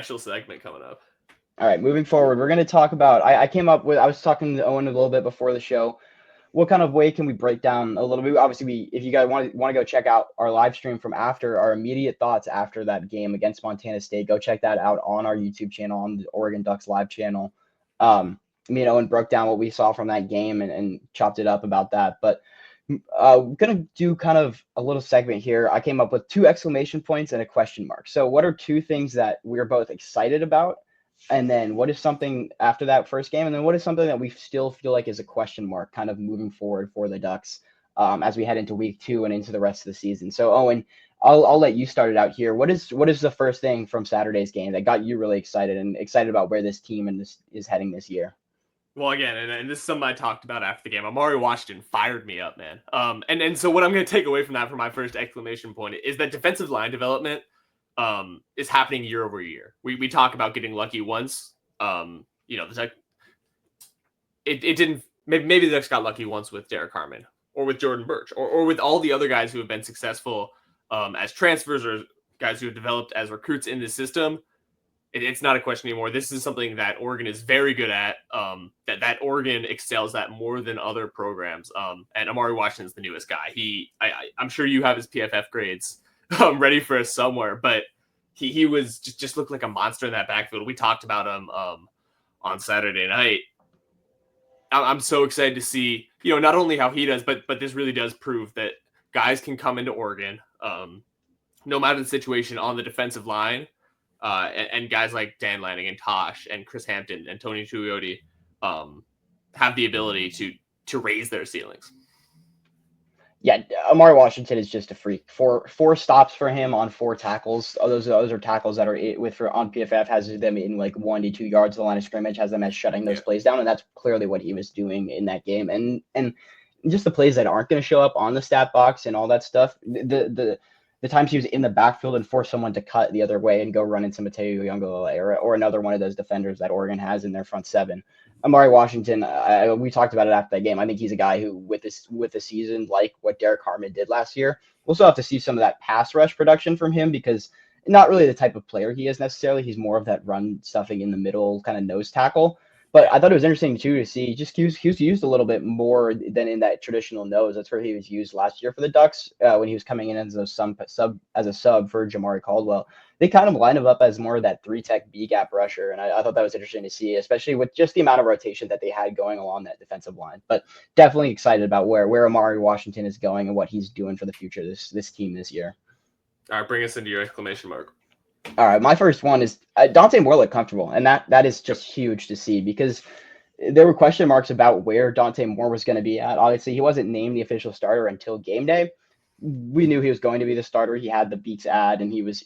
special segment coming up. All right, moving forward, we're going to talk about. I was talking to Owen a little bit before the show. What kind of way can we break down a little bit? Obviously, if you guys want to go check out our live stream from after our immediate thoughts after that game against Montana State, go check that out on our YouTube channel, on the Oregon Ducks live channel. Me and Owen broke down what we saw from that game and chopped it up about that. But gonna do kind of a little segment here. I came up with 2 exclamation points and a question mark. So, what are 2 things that we're both excited about? And then what is something after that first game? And then what is something that we still feel like is a question mark kind of moving forward for the Ducks as we head into week 2 and into the rest of the season? So, Owen, I'll let you start it out here. What is the first thing from Saturday's game that got you really excited about where this team and this is heading this year? Well, again, and this is something I talked about after the game. Amari Washington fired me up, man. And so what I'm going to take away from that for my first exclamation point is that defensive line development is happening year over year. We talk about getting lucky once. It didn't. Maybe the Ducks got lucky once with Derek Harmon or with Jordan Birch or with all the other guys who have been successful as transfers or guys who have developed as recruits in the system. It's not a question anymore. This is something that Oregon is very good at. That Oregon excels at more than other programs. And Amari Washington's the newest guy. I'm sure you have his PFF grades ready for us somewhere, but he was just looked like a monster in that backfield. We talked about him on Saturday night. I'm so excited to see, not only how he does, but this really does prove that guys can come into Oregon, no matter the situation on the defensive line. And guys like Dan Lanning and Tosh and Chris Hampton and Tony Tuioti have the ability to raise their ceilings. Yeah, Amari Washington is just a freak. Four stops for him on 4 tackles. Those are tackles that are on PFF has them in like 1 to 2 yards of the line of scrimmage, has them as shutting those plays down, and that's clearly what he was doing in that game. And just the plays that aren't going to show up on the stat box and all that stuff. The times he was in the backfield and forced someone to cut the other way and go run into Mateo Yungala or another one of those defenders that Oregon has in their front 7. Amari Washington, we talked about it after that game. I think he's a guy who, with the season, like what Derek Harmon did last year, we'll still have to see some of that pass rush production from him because not really the type of player he is necessarily. He's more of that run stuffing in the middle kind of nose tackle. But I thought it was interesting, too, to see he was used a little bit more than in that traditional nose. That's where he was used last year for the Ducks when he was coming in as a sub for Jamari Caldwell. They kind of line him up as more of that 3-tech B-gap rusher, and I thought that was interesting to see, especially with just the amount of rotation that they had going along that defensive line. But definitely excited about where Amari Washington is going and what he's doing for the future this team this year. All right, bring us into your exclamation mark. All right, my first one is Dante Moore looked comfortable, and that is just huge to see because there were question marks about where Dante Moore was going to be at. Obviously, he wasn't named the official starter until game day. We knew he was going to be the starter. He had the Beaks ad, and he was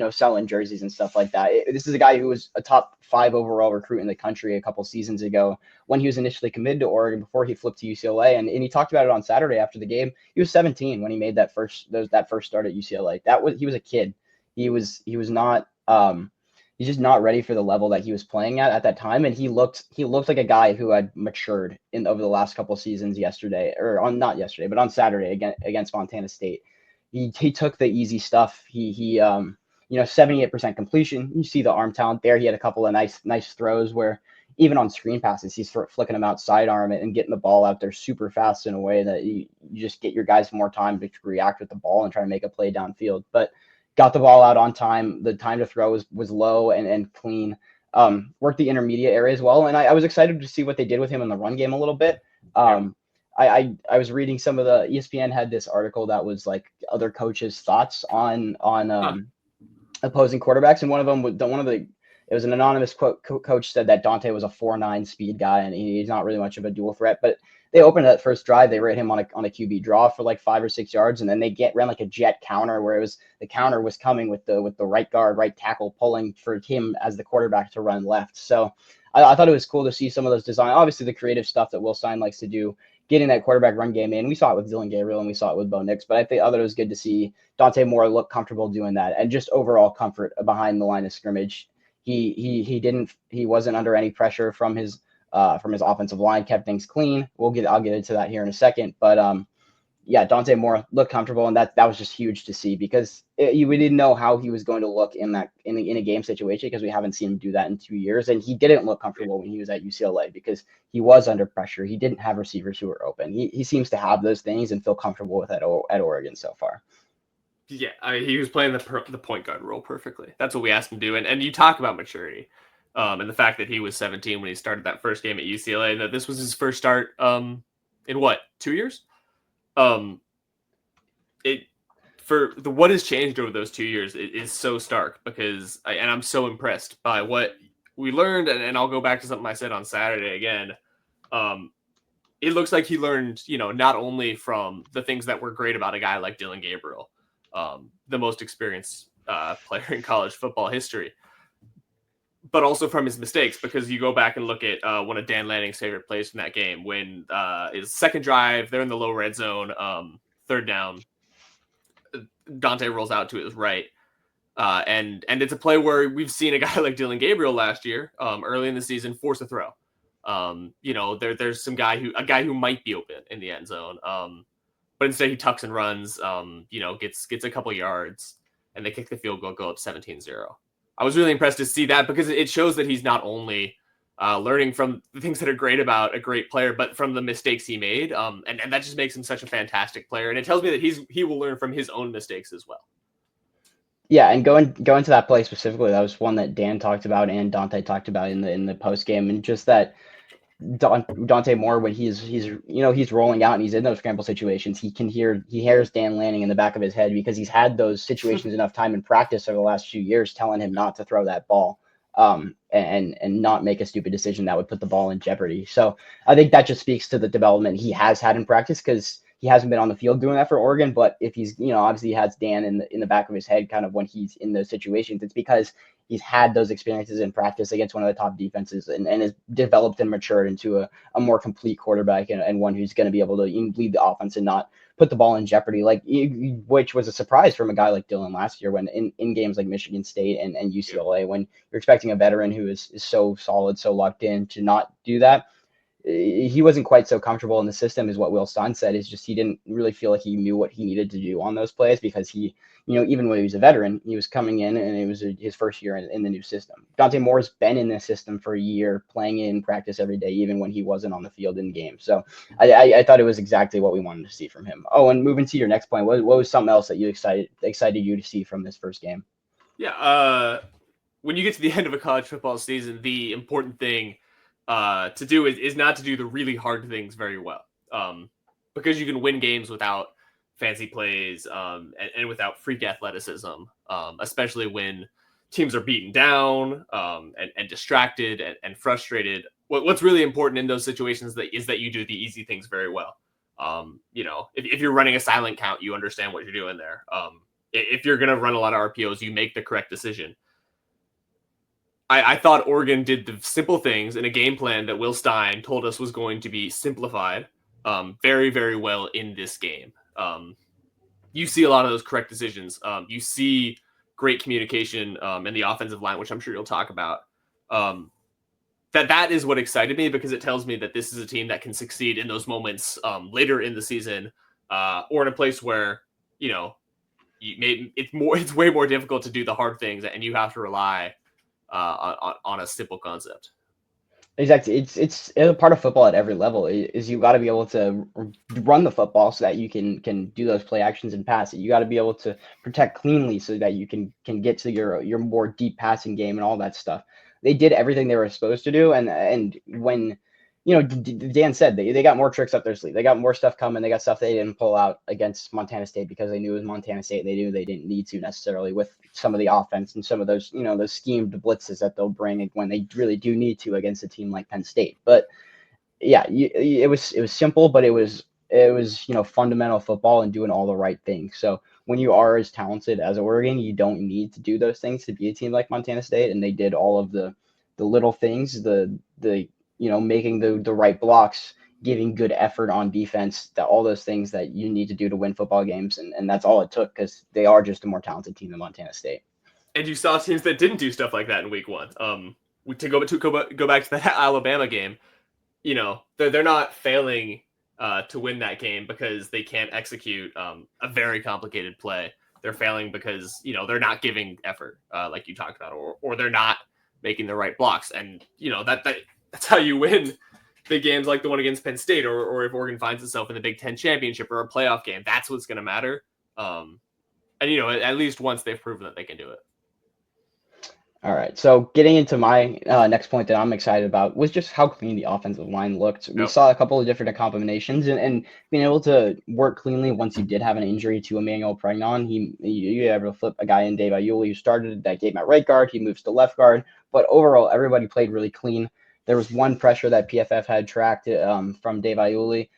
selling jerseys and stuff like that. This is a guy who was a top 5 overall recruit in the country a couple seasons ago when he was initially committed to Oregon before he flipped to UCLA, and he talked about it on Saturday after the game. He was 17 when he made that first start at UCLA. He was a kid. He was not he's just not ready for the level that he was playing at that time, and he looked like a guy who had matured over the last couple of seasons. But on Saturday against Montana State, he took the easy stuff. He 78% completion. You see the arm talent there. He had a couple of nice throws where even on screen passes, he's flicking them out sidearm and getting the ball out there super fast in a way that you just get your guys more time to react with the ball and try to make a play downfield. But got the ball out on time. The time to throw was low and clean. Worked the intermediate area as well. And I was excited to see what they did with him in the run game a little bit. I was reading some of the ESPN had this article that was like other coaches' thoughts on opposing quarterbacks. And one of them it was an anonymous coach said that Dante was a 4.9 speed guy and he's not really much of a dual threat, but they opened that first drive. They rate him on a QB draw for like 5 or 6 yards, and then they ran like a jet counter where the counter was coming with the right guard, right tackle pulling for him as the quarterback to run left. So I thought it was cool to see some of those design. Obviously, the creative stuff that Will Stein likes to do, getting that quarterback run game in. We saw it with Dylan Gabriel and we saw it with Bo Nix, but I thought it was good to see Dante Moore look comfortable doing that and just overall comfort behind the line of scrimmage. He wasn't under any pressure from his offensive line, kept things clean. I'll get into that here in a second, but yeah, Dante Moore looked comfortable, and that was just huge to see because we didn't know how he was going to look in a game situation because we haven't seen him do that in 2 years, and he didn't look comfortable when he was at UCLA because he was under pressure. He didn't have receivers who were open. He seems to have those things and feel comfortable with it at Oregon so far. Yeah, he was playing the point guard role perfectly. That's what we asked him to do. And you talk about maturity, and the fact that he was 17 when he started that first game at UCLA, and that this was his first start in what, 2 years? What has changed over those 2 years is so stark because I'm so impressed by what we learned, and I'll go back to something I said on Saturday again. It looks like he learned, not only from the things that were great about a guy like Dylan Gabriel, the most experienced player in college football history, but also from his mistakes, because you go back and look at one of Dan Lanning's favorite plays from that game when his second drive, they're in the low red zone, third down, Dante rolls out to his right. And it's a play where we've seen a guy like Dylan Gabriel last year, early in the season, force a throw. There's a guy who might be open in the end zone. But instead he tucks and runs, gets a couple yards, and they kick the field goal, go up 17-0. I was really impressed to see that because it shows that he's not only learning from the things that are great about a great player, but from the mistakes he made. And that just makes him such a fantastic player. And it tells me that he will learn from his own mistakes as well. Yeah, and going to that play specifically, that was one that Dan talked about and Dante talked about in the post game, and just that Dante Moore, when he's rolling out and he's in those scramble situations, he hears Dan Lanning in the back of his head because he's had those situations enough time in practice over the last few years telling him not to throw that ball, and not make a stupid decision that would put the ball in jeopardy. So I think that just speaks to the development he has had in practice because he hasn't been on the field doing that for Oregon. But if he's, obviously he has Dan in the back of his head kind of when he's in those situations, it's because he's had those experiences in practice against one of the top defenses and has developed and matured into a more complete quarterback and one who's going to be able to lead the offense and not put the ball in jeopardy, which was a surprise from a guy like Dylan last year when in games like Michigan State and UCLA, when you're expecting a veteran who is so solid, so locked in to not do that. He wasn't quite so comfortable in the system, is what Will Stein said, is just he didn't really feel like he knew what he needed to do on those plays because he, even when he was a veteran, he was coming in and it was his first year in the new system. Dante Moore's been in this system for a year, playing in practice every day, even when he wasn't on the field in games. So I thought it was exactly what we wanted to see from him. Oh, and moving to your next point, what was something else that you excited you to see from this first game? Yeah, when you get to the end of a college football season, the important thing to do is not to do the really hard things very well, because you can win games without fancy plays and without freak athleticism, especially when teams are beaten down and distracted and frustrated. What's really important in those situations is that you do the easy things very well. If you're running a silent count, you understand what you're doing there. If you're going to run a lot of RPOs, you make the correct decision. I thought Oregon did the simple things in a game plan that Will Stein told us was going to be simplified very, very well in this game. You see a lot of those correct decisions. You see great communication in the offensive line, which I'm sure you'll talk about. That is what excited me because it tells me that this is a team that can succeed in those moments later in the season, or in a place where, it's way more difficult to do the hard things and you have to rely on a simple concept. Exactly. It's a part of football at every level is you got to be able to run the football so that you can do those play actions and pass it. You got to be able to protect cleanly so that you can get to your more deep passing game and all that stuff. They did everything they were supposed to do. And when, Dan said they got more tricks up their sleeve. They got more stuff coming. They got stuff they didn't pull out against Montana State because they knew it was Montana State. They knew they didn't need to necessarily with some of the offense and some of those, those schemed blitzes that they'll bring when they really do need to against a team like Penn State. But yeah, it was simple, but it was fundamental football and doing all the right things. So when you are as talented as Oregon, you don't need to do those things to be a team like Montana State, and they did all of the little things, the making the right blocks, giving good effort on defense, that all those things that you need to do to win football games, and that's all it took because they are just a more talented team than Montana State. And you saw teams that didn't do stuff like that in week one. To go back to that Alabama game, they're not failing to win that game because they can't execute a very complicated play. They're failing because they're not giving effort, like you talked about, or they're not making the right blocks, and that's how you win big games like the one against Penn State, or if Oregon finds itself in the Big Ten championship or a playoff game. That's what's going to matter. And at least once they've proven that they can do it. All right. So getting into my next point that I'm excited about was just how clean the offensive line looked. We saw a couple of different combinations and being able to work cleanly once you did have an injury to Emmanuel Pregnon. You were able to flip a guy in Dave Ayuli who started that game at right guard. He moves to left guard. But overall, everybody played really clean. There was one pressure that PFF had tracked from Dave Ayuli.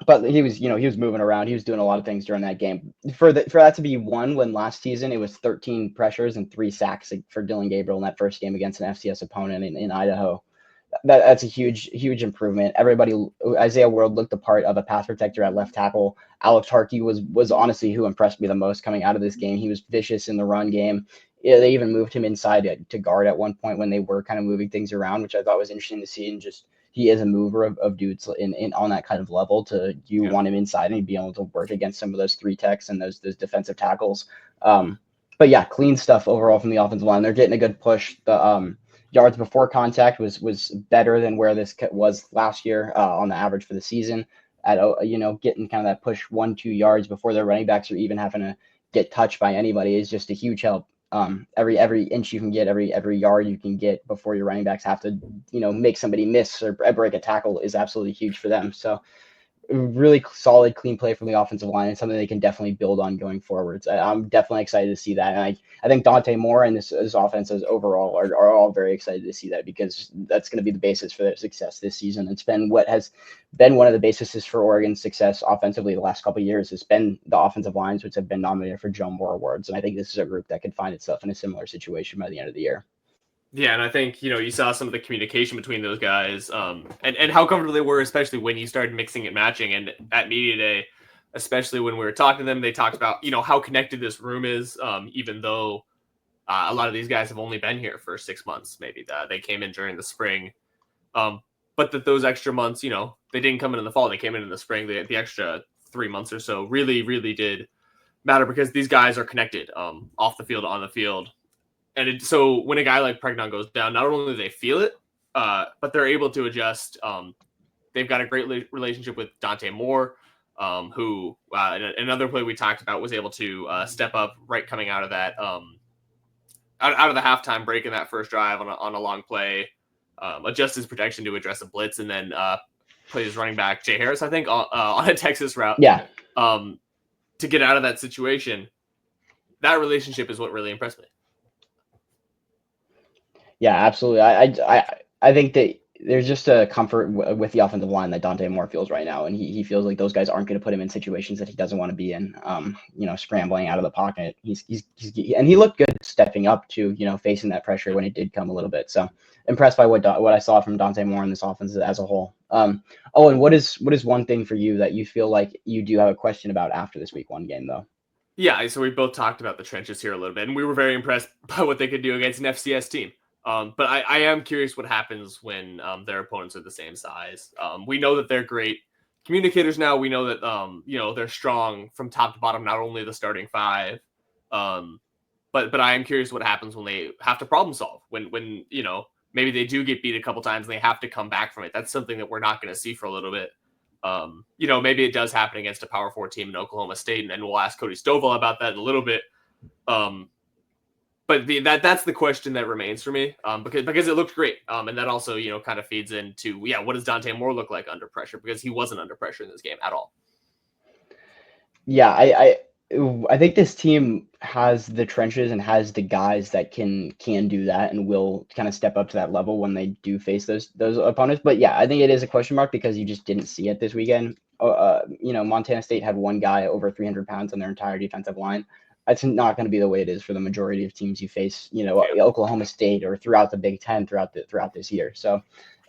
But he was moving around. He was doing a lot of things during that game. For that to be one, when last season it was 13 pressures and 3 sacks for Dylan Gabriel in that first game against an FCS opponent in Idaho. That's a huge improvement. Isaiah Ward looked the part of a pass protector at left tackle. Alex Harkey was honestly who impressed me the most coming out of this game. He was vicious in the run game. Yeah, they even moved him inside to guard at one point when they were kind of moving things around, which I thought was interesting to see. And just he is a mover of dudes in on that kind of level. Want him inside and be able to work against some of those 3 techs and those defensive tackles. But yeah, clean stuff overall from the offensive line. They're getting a good push. The yards before contact was better than where this was last year on the average for the season. At getting kind of that push 1-2 yards before their running backs are even having to get touched by anybody is just a huge help. Every inch you can get, every yard you can get before your running backs have to make somebody miss or break a tackle is absolutely huge for them. So really solid, clean play from the offensive line and something they can definitely build on going forwards. I'm definitely excited to see that. And I think Dante Moore and this offenses overall are all very excited to see that because that's going to be the basis for their success this season. It's been what has been one of the bases for Oregon's success offensively the last couple of years. Has been the offensive lines, which have been nominated for Joe Moore Awards. And I think this is a group that could find itself in a similar situation by the end of the year. Yeah, and I think, you saw some of the communication between those guys and how comfortable they were, especially when you started mixing and matching. And at Media Day, especially when we were talking to them, they talked about, how connected this room is, even though a lot of these guys have only been here for 6 months, maybe. They came in during the spring. But that those extra months, they didn't come in the fall. They came in the spring. The extra 3 months or so really, really did matter because these guys are connected off the field, on the field. And so when a guy like Pregnon goes down, not only do they feel it, but they're able to adjust. They've got a great relationship with Dante Moore, who another play we talked about was able to step up right coming out of that out of the halftime break in that first drive on a long play, adjust his protection to address a blitz, and then play his running back Jay Harris, I think, on a Texas route. Yeah. To get out of that situation. That relationship is what really impressed me. Yeah, absolutely. I think that there's just a comfort with the offensive line that Dante Moore feels right now, and he feels like those guys aren't going to put him in situations that he doesn't want to be in. Scrambling out of the pocket. And he looked good stepping up to facing that pressure when it did come a little bit. So impressed by what I saw from Dante Moore in this offense as a whole. And what is one thing for you that you feel like you do have a question about after this Week 1 game though? Yeah, so we both talked about the trenches here a little bit, and we were very impressed by what they could do against an FCS team. But I am curious what happens when their opponents are the same size. We know that they're great communicators now. We know that they're strong from top to bottom, not only the starting 5. But I am curious what happens when they have to problem solve. When maybe they do get beat a couple times and they have to come back from it. That's something that we're not going to see for a little bit. Maybe it does happen against a Power 4 team in Oklahoma State, and we'll ask Cody Stovall about that in a little bit. But that's the question that remains for me, because it looked great, and that also kind of feeds into what does Dante Moore look like under pressure, because he wasn't under pressure in this game at all. Yeah, I think this team has the trenches and has the guys that can do that and will kind of step up to that level when they do face those opponents. But yeah, I think it is a question mark because you just didn't see it this weekend. Montana State had one guy over 300 pounds on their entire defensive line. That's not going to be the way it is for the majority of teams you face, Oklahoma State or throughout the Big Ten throughout this year. So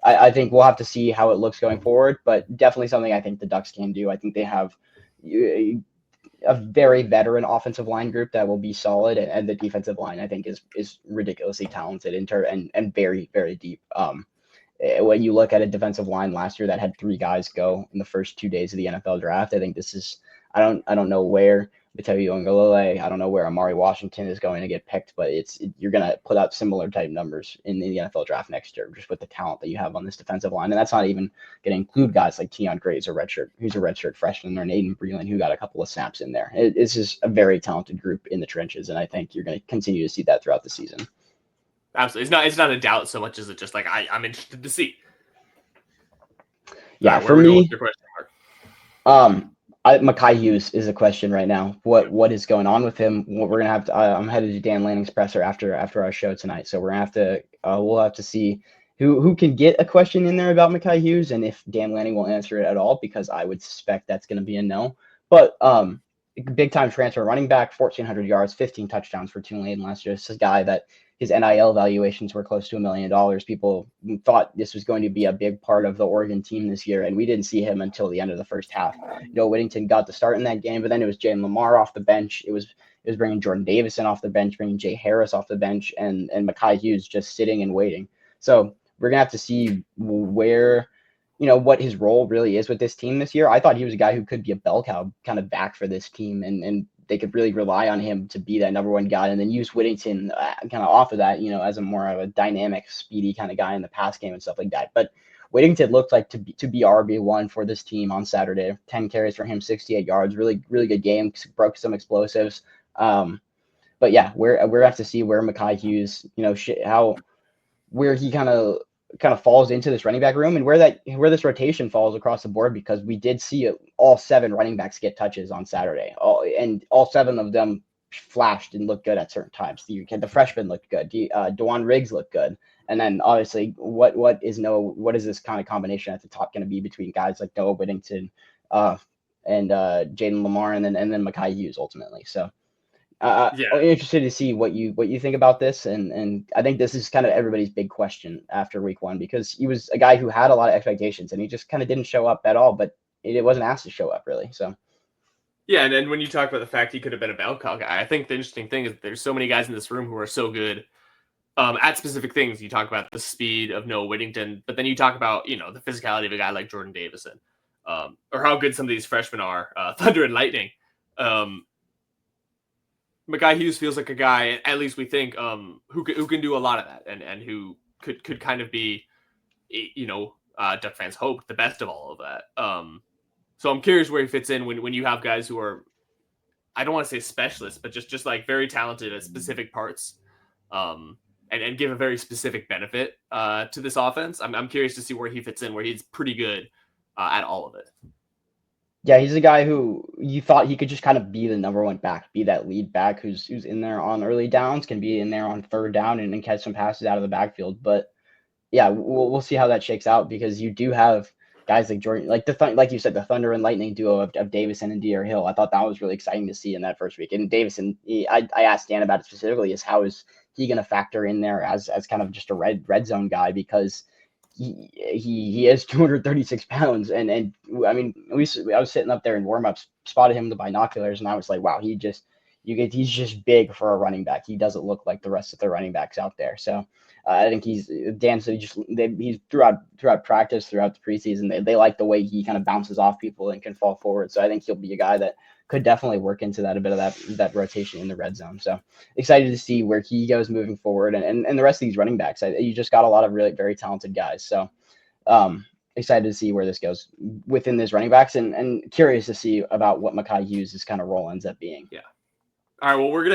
I think we'll have to see how it looks going forward, but definitely something I think the Ducks can do. I think they have a very veteran offensive line group that will be solid, and the defensive line I think is ridiculously talented and very, very deep. when you look at a defensive line last year that had 3 guys go in the first 2 days of the NFL draft, I think this is I don't know where Mateo Ngalale, I don't know where Amari Washington is going to get picked, but you're going to put up similar type numbers in the NFL draft next year, just with the talent that you have on this defensive line. And that's not even going to include guys like Tion Graves, who's a redshirt freshman, or Aiden Breland, who got a couple of snaps in there. It's just a very talented group in the trenches, and I think you're going to continue to see that throughout the season. Absolutely. It's not a doubt so much as it just like I'm interested to see. Yeah, right, for me, your question, Mark? Mekhi Hughes is a question right now. What is going on with him? We're gonna have to. I'm headed to Dan Lanning's presser after our show tonight, so we're gonna have to. We'll have to see who can get a question in there about Mekhi Hughes, and if Dan Lanning will answer it at all, because I would suspect that's gonna be a no. But big time transfer, running back, 1,400 yards, 15 touchdowns for Tulane last year. This is a guy that his NIL valuations were close to $1 million. People thought this was going to be a big part of the Oregon team this year, and we didn't see him until the end of the first half. Whittington got the start in that game, but then it was Jalen Lamar off the bench. It was bringing Jordan Davison off the bench, bringing Jay Harris off the bench, and Mekhi Hughes just sitting and waiting. So we're gonna have to see where, what his role really is with this team this year. I thought he was a guy who could be a bell cow kind of back for this team, and they could really rely on him to be that number one guy, and then use Whittington kind of off of that, as a more of a dynamic, speedy kind of guy in the pass game and stuff like that. But Whittington looked like to be RB1 for this team on Saturday. 10 carries for him, 68 yards, really, really good game, broke some explosives. But yeah, we have to see where Mekhi Hughes, where he kind of falls into this running back room, and where this rotation falls across the board, because we did see all 7 running backs get touches on Saturday, and all 7 of them flashed and looked good at certain times. The freshman looked good. Dewan Riggs looked good. And then obviously what is this kind of combination at the top going to be between guys like Noah Whittington and Jalen Lamar and then Mekhi Hughes ultimately. So I'm interested to see what you think about this, and I think this is kind of everybody's big question after week 1, because he was a guy who had a lot of expectations, and he just kind of didn't show up at all, but it wasn't asked to show up really. So yeah, and then when you talk about the fact he could have been a bell cow guy, I think the interesting thing is there's so many guys in this room who are so good at specific things. You talk about the speed of Noah Whittington, but then you talk about the physicality of a guy like Jordan Davison, or how good some of these freshmen are, Thunder and Lightning. Mekhi Hughes feels like a guy, at least we think, who can do a lot of that, and who could kind of be, Duck fans hope, the best of all of that. So I'm curious where he fits in when you have guys who are, I don't want to say specialists, but just like very talented at specific parts, and give a very specific benefit to this offense. I'm curious to see where he fits in, where he's pretty good at all of it. Yeah, he's a guy who you thought he could just kind of be the number one back, be that lead back who's in there on early downs, can be in there on third down and catch some passes out of the backfield. But yeah, we'll see how that shakes out, because you do have guys like Jordan, like you said, the Thunder and Lightning duo of Davison and De'Aaron Hill. I thought that was really exciting to see in that first week. And Davison, I asked Dan about it specifically, is how is he going to factor in there as kind of just a red zone guy, because he is 236 pounds, and I mean, I was sitting up there in warmups, spotted him with the binoculars, and I was like, wow, he's just big for a running back. He doesn't look like the rest of the running backs out there. So I think Dan said he's throughout practice, throughout the preseason, they like the way he kind of bounces off people and can fall forward. So I think he'll be a guy that could definitely work into that, a bit of that rotation in the red zone. So excited to see where he goes moving forward, and the rest of these running backs. You just got a lot of really very talented guys. So excited to see where this goes within these running backs, and curious to see about what Mekhi Hughes' kind of role ends up being. Yeah. All right. Well, we're gonna